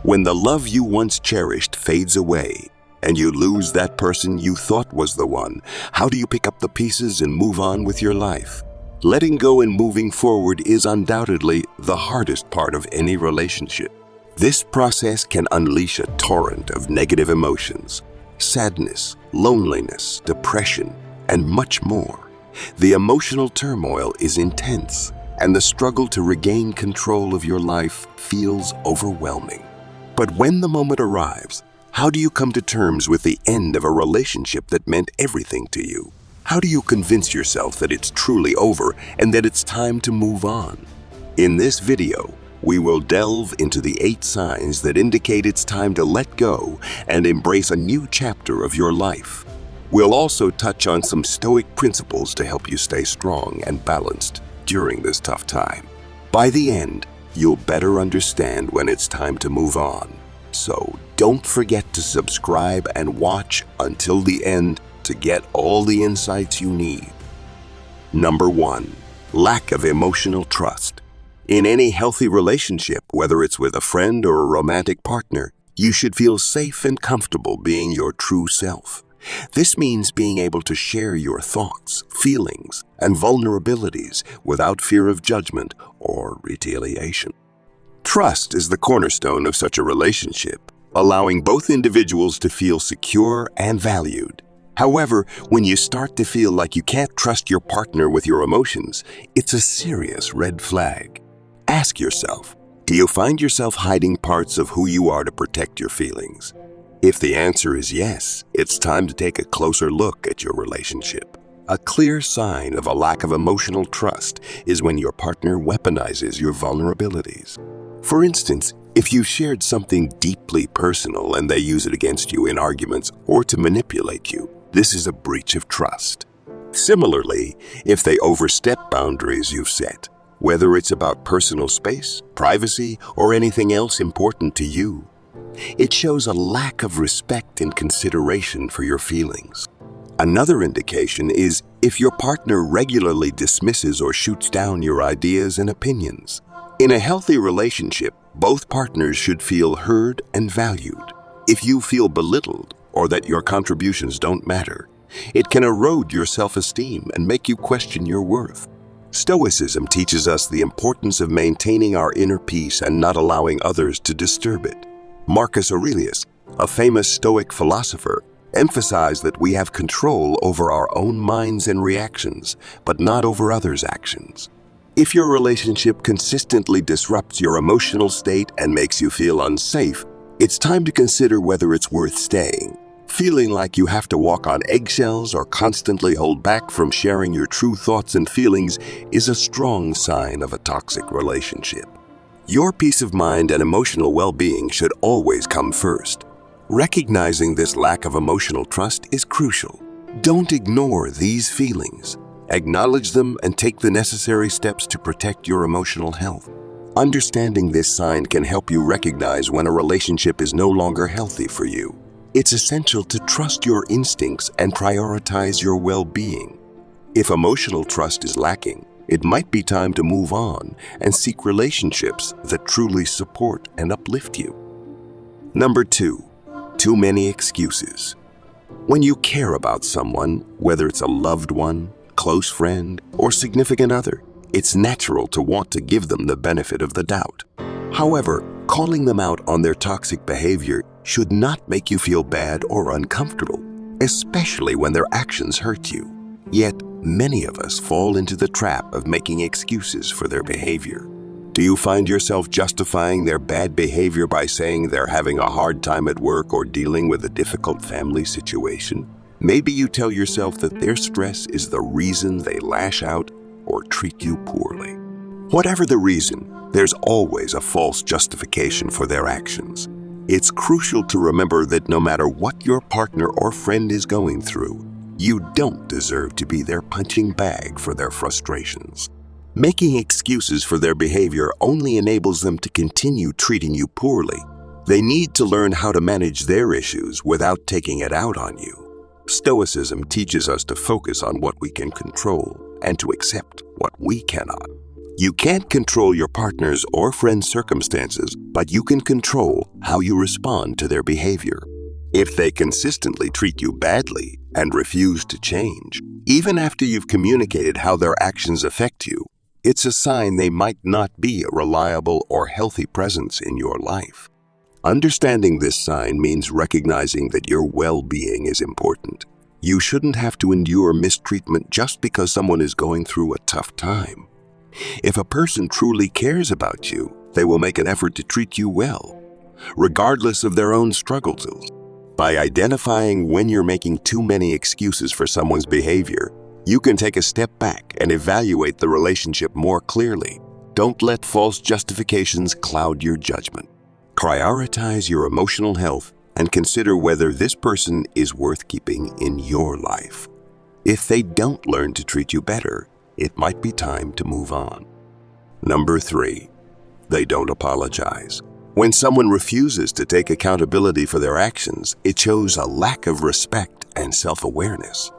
When the love you once cherished fades away, and you lose that person you thought was the one, how do you pick up the pieces and move on with your life? Letting go and moving forward is undoubtedly the hardest part of any relationship. This process can unleash a torrent of negative emotions, sadness, loneliness, depression, and much more. The emotional turmoil is intense, and the struggle to regain control of your life feels overwhelming. But when the moment arrives, how do you come to terms with the end of a relationship that meant everything to you? How do you convince yourself that it's truly over and that it's time to move on? In this video, we will delve into the 8 signs that indicate it's time to let go and embrace a new chapter of your life. We'll also touch on some Stoic principles to help you stay strong and balanced during this tough time. By the end, you'll better understand when it's time to move on. So don't forget to subscribe and watch until the end to get all the insights you need. Number 1. Lack of emotional trust. In any healthy relationship, whether it's with a friend or a romantic partner, you should feel safe and comfortable being your true self. This means being able to share your thoughts, feelings, and vulnerabilities without fear of judgment or retaliation. Trust is the cornerstone of such a relationship, allowing both individuals to feel secure and valued. However, when you start to feel like you can't trust your partner with your emotions, it's a serious red flag. Ask yourself, do you find yourself hiding parts of who you are to protect your feelings? If the answer is yes, it's time to take a closer look at your relationship. A clear sign of a lack of emotional trust is when your partner weaponizes your vulnerabilities. For instance, if you've shared something deeply personal and they use it against you in arguments or to manipulate you, this is a breach of trust. Similarly, if they overstep boundaries you've set, whether it's about personal space, privacy, or anything else important to you, it shows a lack of respect and consideration for your feelings. Another indication is if your partner regularly dismisses or shoots down your ideas and opinions. In a healthy relationship, both partners should feel heard and valued. If you feel belittled or that your contributions don't matter, it can erode your self-esteem and make you question your worth. Stoicism teaches us the importance of maintaining our inner peace and not allowing others to disturb it. Marcus Aurelius, a famous Stoic philosopher, emphasized that we have control over our own minds and reactions, but not over others' actions. If your relationship consistently disrupts your emotional state and makes you feel unsafe, it's time to consider whether it's worth staying. Feeling like you have to walk on eggshells or constantly hold back from sharing your true thoughts and feelings is a strong sign of a toxic relationship. Your peace of mind and emotional well-being should always come first. Recognizing this lack of emotional trust is crucial. Don't ignore these feelings. Acknowledge them and take the necessary steps to protect your emotional health. Understanding this sign can help you recognize when a relationship is no longer healthy for you. It's essential to trust your instincts and prioritize your well-being. If emotional trust is lacking, it might be time to move on and seek relationships that truly support and uplift you. Number 2, too many excuses. When you care about someone, whether it's a loved one, close friend, or significant other, it's natural to want to give them the benefit of the doubt. However, calling them out on their toxic behavior should not make you feel bad or uncomfortable, especially when their actions hurt you. Yet, many of us fall into the trap of making excuses for their behavior. Do you find yourself justifying their bad behavior by saying they're having a hard time at work or dealing with a difficult family situation? Maybe you tell yourself that their stress is the reason they lash out or treat you poorly. Whatever the reason, there's always a false justification for their actions. It's crucial to remember that no matter what your partner or friend is going through, you don't deserve to be their punching bag for their frustrations. Making excuses for their behavior only enables them to continue treating you poorly. They need to learn how to manage their issues without taking it out on you. Stoicism teaches us to focus on what we can control and to accept what we cannot. You can't control your partner's or friend's circumstances, but you can control how you respond to their behavior. If they consistently treat you badly and refuse to change, even after you've communicated how their actions affect you, it's a sign they might not be a reliable or healthy presence in your life. Understanding this sign means recognizing that your well-being is important. You shouldn't have to endure mistreatment just because someone is going through a tough time. If a person truly cares about you, they will make an effort to treat you well, regardless of their own struggles. By identifying when you're making too many excuses for someone's behavior, you can take a step back and evaluate the relationship more clearly. Don't let false justifications cloud your judgment. Prioritize your emotional health and consider whether this person is worth keeping in your life. If they don't learn to treat you better, it might be time to move on. Number 3, they don't apologize. When someone refuses to take accountability for their actions, it shows a lack of respect and self-awareness.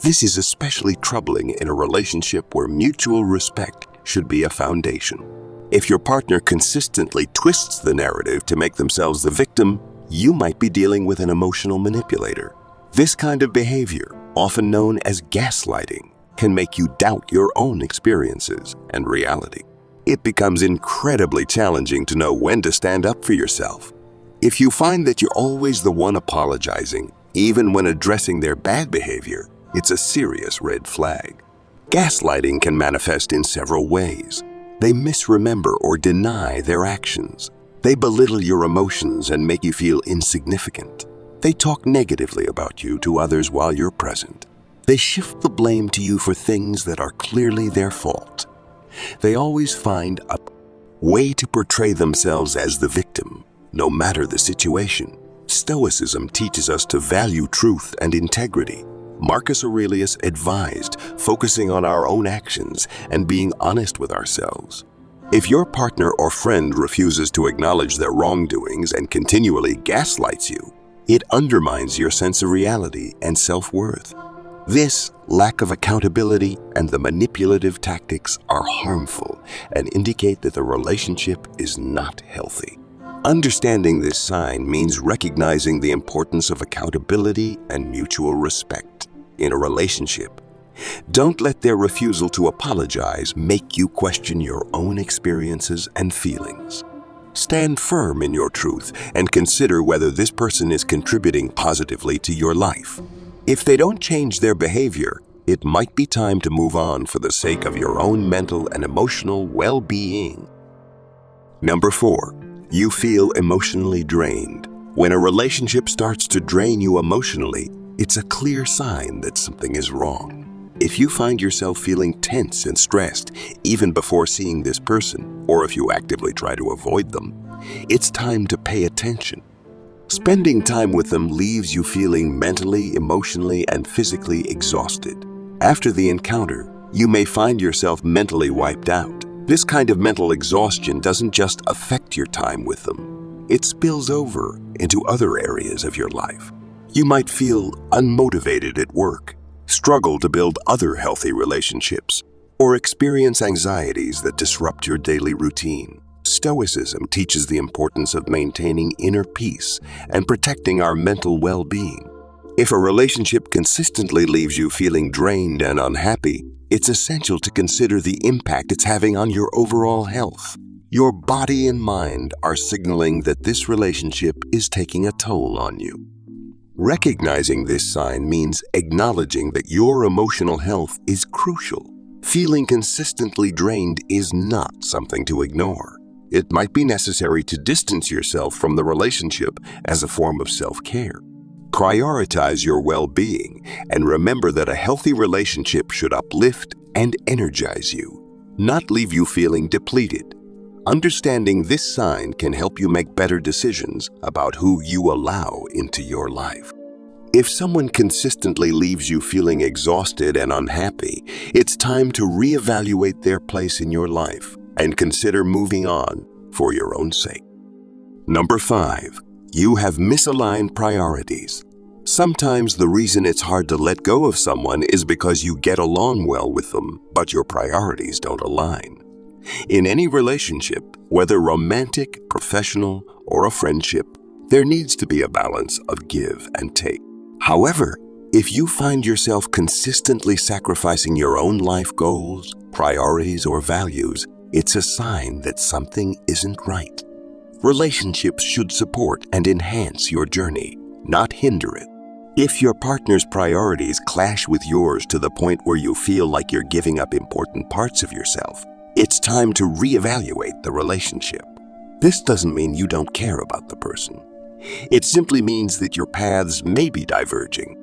This is especially troubling in a relationship where mutual respect should be a foundation. If your partner consistently twists the narrative to make themselves the victim, you might be dealing with an emotional manipulator. This kind of behavior, often known as gaslighting, can make you doubt your own experiences and reality. It becomes incredibly challenging to know when to stand up for yourself. If you find that you're always the one apologizing, even when addressing their bad behavior, it's a serious red flag. Gaslighting can manifest in several ways. They misremember or deny their actions. They belittle your emotions and make you feel insignificant. They talk negatively about you to others while you're present. They shift the blame to you for things that are clearly their fault. They always find a way to portray themselves as the victim, no matter the situation. Stoicism teaches us to value truth and integrity. Marcus Aurelius advised focusing on our own actions and being honest with ourselves. If your partner or friend refuses to acknowledge their wrongdoings and continually gaslights you, it undermines your sense of reality and self-worth. This lack of accountability and the manipulative tactics are harmful and indicate that the relationship is not healthy. Understanding this sign means recognizing the importance of accountability and mutual respect in a relationship. Don't let their refusal to apologize make you question your own experiences and feelings. Stand firm in your truth and consider whether this person is contributing positively to your life. If they don't change their behavior, it might be time to move on for the sake of your own mental and emotional well-being. Number 4, you feel emotionally drained. When a relationship starts to drain you emotionally, it's a clear sign that something is wrong. If you find yourself feeling tense and stressed even before seeing this person, or if you actively try to avoid them, it's time to pay attention. Spending time with them leaves you feeling mentally, emotionally, and physically exhausted. After the encounter, you may find yourself mentally wiped out. This kind of mental exhaustion doesn't just affect your time with them. It spills over into other areas of your life. You might feel unmotivated at work, struggle to build other healthy relationships, or experience anxieties that disrupt your daily routine. Stoicism teaches the importance of maintaining inner peace and protecting our mental well-being. If a relationship consistently leaves you feeling drained and unhappy, it's essential to consider the impact it's having on your overall health. Your body and mind are signaling that this relationship is taking a toll on you. Recognizing this sign means acknowledging that your emotional health is crucial. Feeling consistently drained is not something to ignore. It might be necessary to distance yourself from the relationship as a form of self-care. Prioritize your well-being and remember that a healthy relationship should uplift and energize you, not leave you feeling depleted. Understanding this sign can help you make better decisions about who you allow into your life. If someone consistently leaves you feeling exhausted and unhappy, it's time to reevaluate their place in your life and consider moving on for your own sake. Number 5, you have misaligned priorities. Sometimes the reason it's hard to let go of someone is because you get along well with them, but your priorities don't align. In any relationship, whether romantic, professional, or a friendship, there needs to be a balance of give and take. However, if you find yourself consistently sacrificing your own life goals, priorities, or values, it's a sign that something isn't right. Relationships should support and enhance your journey, not hinder it. If your partner's priorities clash with yours to the point where you feel like you're giving up important parts of yourself, it's time to reevaluate the relationship. This doesn't mean you don't care about the person. It simply means that your paths may be diverging.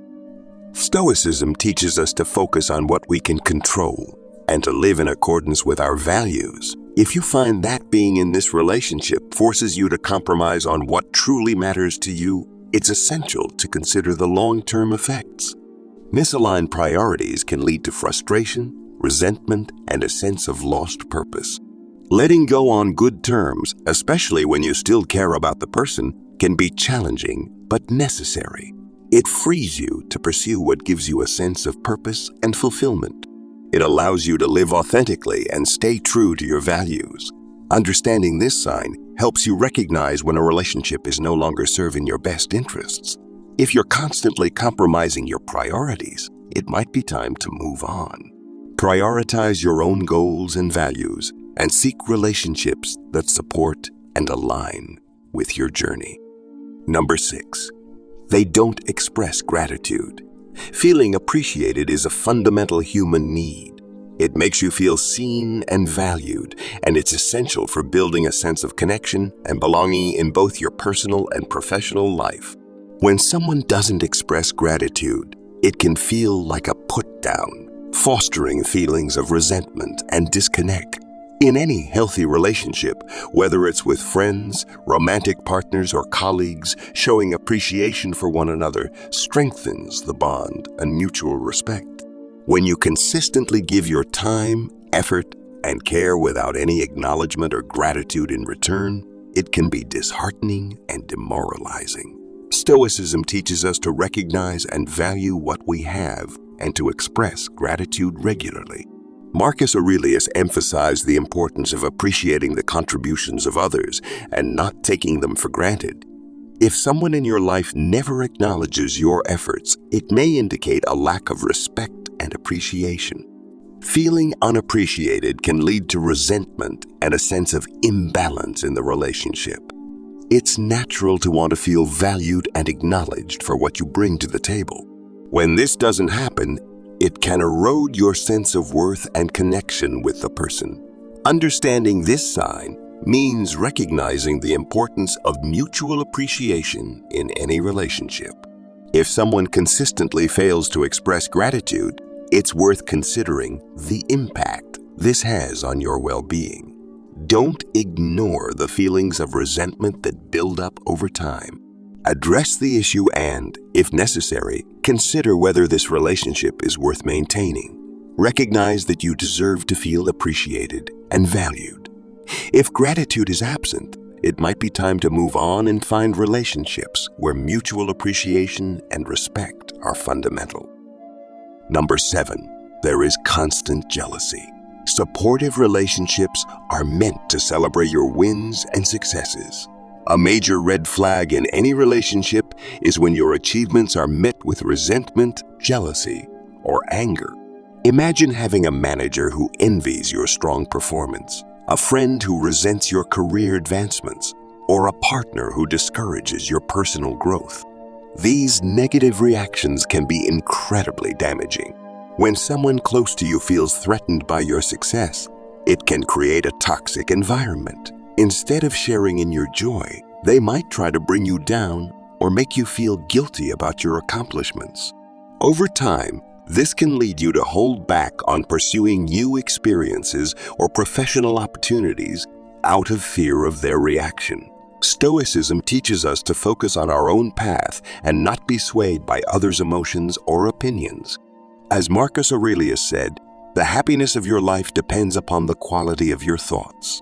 Stoicism teaches us to focus on what we can control and to live in accordance with our values. If you find that being in this relationship forces you to compromise on what truly matters to you, it's essential to consider the long-term effects. Misaligned priorities can lead to frustration, resentment, and a sense of lost purpose. Letting go on good terms, especially when you still care about the person, can be challenging but necessary. It frees you to pursue what gives you a sense of purpose and fulfillment. It allows you to live authentically and stay true to your values. Understanding this sign helps you recognize when a relationship is no longer serving your best interests. If you're constantly compromising your priorities, it might be time to move on. Prioritize your own goals and values and seek relationships that support and align with your journey. Number 6, they don't express gratitude. Feeling appreciated is a fundamental human need. It makes you feel seen and valued, and it's essential for building a sense of connection and belonging in both your personal and professional life. When someone doesn't express gratitude, it can feel like a put-down, fostering feelings of resentment and disconnect. In any healthy relationship, whether it's with friends, romantic partners, or colleagues, showing appreciation for one another strengthens the bond and mutual respect. When you consistently give your time, effort, and care without any acknowledgement or gratitude in return, it can be disheartening and demoralizing. Stoicism teaches us to recognize and value what we have and to express gratitude regularly. Marcus Aurelius emphasized the importance of appreciating the contributions of others and not taking them for granted. If someone in your life never acknowledges your efforts, it may indicate a lack of respect and appreciation. Feeling unappreciated can lead to resentment and a sense of imbalance in the relationship. It's natural to want to feel valued and acknowledged for what you bring to the table. When this doesn't happen, it can erode your sense of worth and connection with the person. Understanding this sign means recognizing the importance of mutual appreciation in any relationship. If someone consistently fails to express gratitude, it's worth considering the impact this has on your well-being. Don't ignore the feelings of resentment that build up over time. Address the issue and, if necessary, consider whether this relationship is worth maintaining. Recognize that you deserve to feel appreciated and valued. If gratitude is absent, it might be time to move on and find relationships where mutual appreciation and respect are fundamental. Number 7, there is constant jealousy. Supportive relationships are meant to celebrate your wins and successes. A major red flag in any relationship is when your achievements are met with resentment, jealousy, or anger. Imagine having a manager who envies your strong performance, a friend who resents your career advancements, or a partner who discourages your personal growth. These negative reactions can be incredibly damaging. When someone close to you feels threatened by your success, it can create a toxic environment. Instead of sharing in your joy, they might try to bring you down or make you feel guilty about your accomplishments. Over time, this can lead you to hold back on pursuing new experiences or professional opportunities out of fear of their reaction. Stoicism teaches us to focus on our own path and not be swayed by others' emotions or opinions. As Marcus Aurelius said, the happiness of your life depends upon the quality of your thoughts.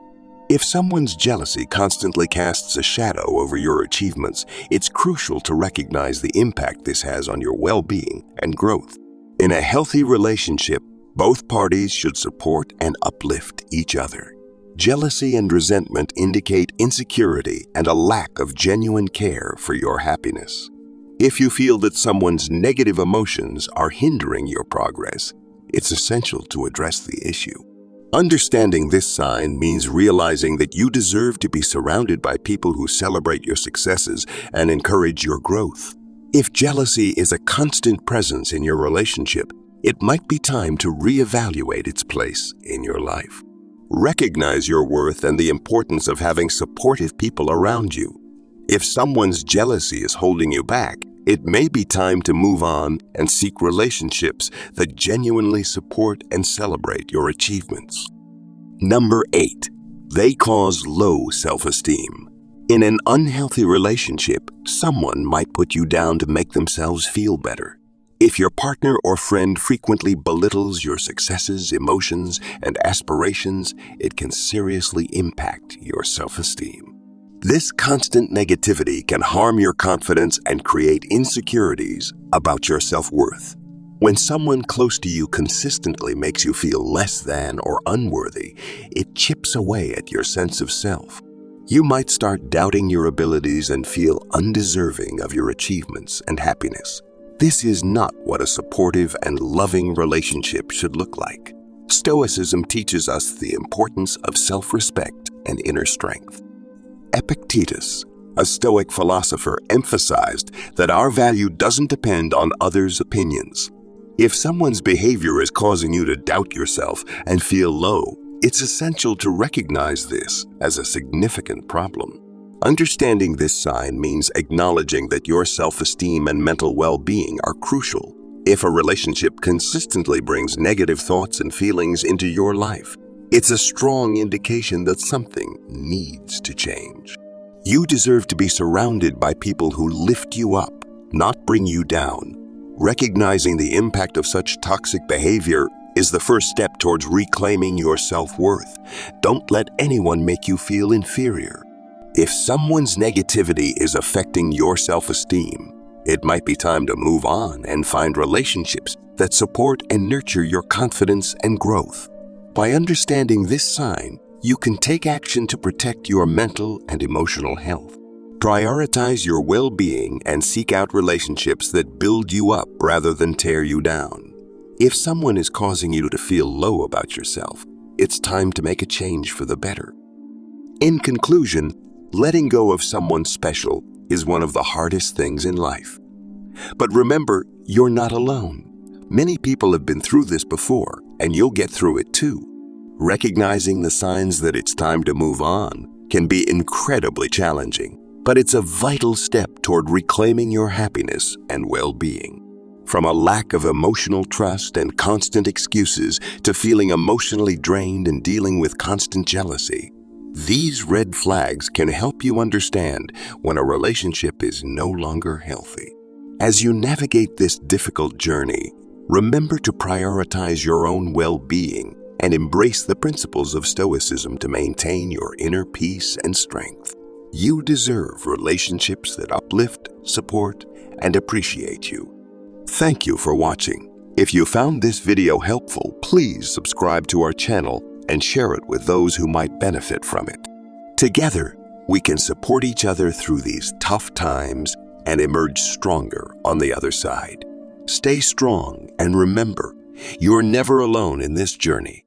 If someone's jealousy constantly casts a shadow over your achievements, it's crucial to recognize the impact this has on your well-being and growth. In a healthy relationship, both parties should support and uplift each other. Jealousy and resentment indicate insecurity and a lack of genuine care for your happiness. If you feel that someone's negative emotions are hindering your progress, it's essential to address the issue. Understanding this sign means realizing that you deserve to be surrounded by people who celebrate your successes and encourage your growth. If jealousy is a constant presence in your relationship, it might be time to reevaluate its place in your life. Recognize your worth and the importance of having supportive people around you. If someone's jealousy is holding you back, it may be time to move on and seek relationships that genuinely support and celebrate your achievements. Number 8. They cause low self-esteem. In an unhealthy relationship, someone might put you down to make themselves feel better. If your partner or friend frequently belittles your successes, emotions, and aspirations, it can seriously impact your self-esteem. This constant negativity can harm your confidence and create insecurities about your self-worth. When someone close to you consistently makes you feel less than or unworthy, it chips away at your sense of self. You might start doubting your abilities and feel undeserving of your achievements and happiness. This is not what a supportive and loving relationship should look like. Stoicism teaches us the importance of self-respect and inner strength. Epictetus, a Stoic philosopher, emphasized that our value doesn't depend on others' opinions. If someone's behavior is causing you to doubt yourself and feel low, it's essential to recognize this as a significant problem. Understanding this sign means acknowledging that your self-esteem and mental well-being are crucial. If a relationship consistently brings negative thoughts and feelings into your life, it's a strong indication that something needs to change. You deserve to be surrounded by people who lift you up, not bring you down. Recognizing the impact of such toxic behavior is the first step towards reclaiming your self-worth. Don't let anyone make you feel inferior. If someone's negativity is affecting your self-esteem, it might be time to move on and find relationships that support and nurture your confidence and growth. By understanding this sign, you can take action to protect your mental and emotional health. Prioritize your well-being and seek out relationships that build you up rather than tear you down. If someone is causing you to feel low about yourself, it's time to make a change for the better. In conclusion, letting go of someone special is one of the hardest things in life. But remember, you're not alone. Many people have been through this before, and you'll get through it too. Recognizing the signs that it's time to move on can be incredibly challenging, but it's a vital step toward reclaiming your happiness and well-being. From a lack of emotional trust and constant excuses to feeling emotionally drained and dealing with constant jealousy, these red flags can help you understand when a relationship is no longer healthy. As you navigate this difficult journey, remember to prioritize your own well-being and embrace the principles of Stoicism to maintain your inner peace and strength. You deserve relationships that uplift, support, and appreciate you. Thank you for watching. If you found this video helpful, please subscribe to our channel and share it with those who might benefit from it. Together, we can support each other through these tough times and emerge stronger on the other side. Stay strong and remember, you're never alone in this journey.